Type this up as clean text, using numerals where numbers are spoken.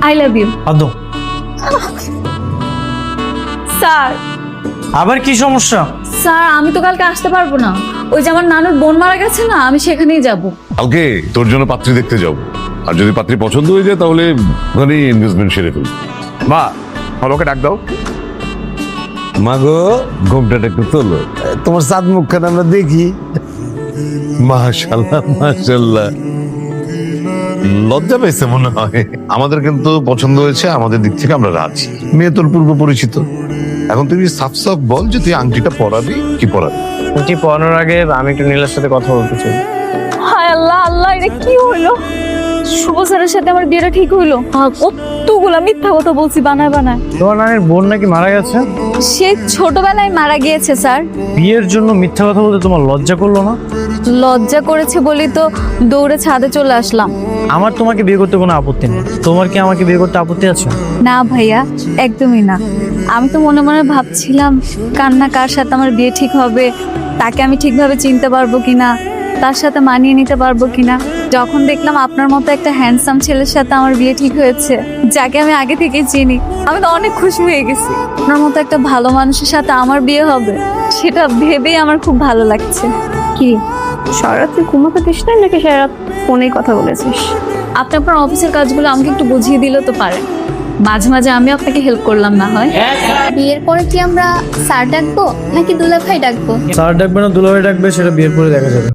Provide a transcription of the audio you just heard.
I love you. আদো sir আবার কি সমস্যা? স্যার আমি তো কালকে আসতে পারবো না, ওই যে আমার নানুর বোন মারা গেছে না, আমি সেখানেই যাব। কালকে তোর জন্য পাত্রী দেখতে যাবো, আর যদি পাত্রী পছন্দ হয়ে যায় তাহলে ওখানেই এনগেজমেন্ট সেরে ফেলবো। মা ভালোকে ডাক দাও। মাগো, ঘুমটাটা একটু তোলো। তোমার চাঁদ মুখখানা আমরা দেখি। মাশাল্লাহ মাশাল্লাহ, লজ্জা পেয়েছে মনে হয়। আমাদের কিন্তু পছন্দ হয়েছে, আমাদের দিক থেকে আমরা রাজি। মেয়ে তোর পূর্ব পরিচিত, এখন তুই সাফ সাফ বল যে তুই আংটিটা পরাবি কি পরাবি। ছুটি পড়ানোর আগে আমি একটু নীলার সাথে কথা বলতে চাই। হায় আল্লাহ আল্লাহ, এটা কি হইলো? শুভ স্যারের সাথে আমার বিয়েটা ঠিক হইলো? কতগুলা মিথ্যা কথা বলছি বানায় বানায়। তোমার নানির বোন নাকি মারা গেছে? সে ছোটবেলায় মারা গিয়েছে স্যার। বিয়ের জন্য মিথ্যা কথা বলতে তোমার লজ্জা করলো না? লজ্জা করেছে বলি তো দৌড়ে ছাদে চলে আসলাম। আমার তোমাকে বিয়ে করতে কোনো আপত্তি নেই, তোমার কি আমাকে বিয়ে করতে আপত্তি আছে? না ভাইয়া, একদমই না। আমি তো মনে মনে ভাবছিলাম কান্না কার সাথে আমার বিয়ে ঠিক হবে, তাকে আমি ঠিকভাবে চিনতে পারবো কিনা, তার সাথে মানিয়ে নিতে পারবো কিনা। যখন দেখলাম আপনার মতো একটা হ্যান্ডসাম ছেলের সাথে আমার বিয়ে ঠিক হয়েছে, যাকে আমি আগে থেকে চিনি, আমি তো অনেক খুশি হয়ে গেছি। আপনার মতো একটা ভালো মানুষের সাথে আমার বিয়ে হবে, সেটা ভেবেই আমার খুব ভালো লাগছে। কি সারা রাত তুই ঘুমাতে দিস নাই নাকি সারা রাত ফোনেই কথা বলেছিস? আপনি আপনার অফিসের কাজগুলো আমাকে একটু বুঝিয়ে দিলে তো পারেন, মাঝে মাঝে আমি আপনাকে হেল্প করলাম না হয়। বিয়ের পরে কি আমরা স্যার ডাকবো নাকি দুলাভাই ডাকবো? স্যার ডাকবে না দুলাভাই ডাকবে সেটা বিয়ের পরে দেখা যাবে।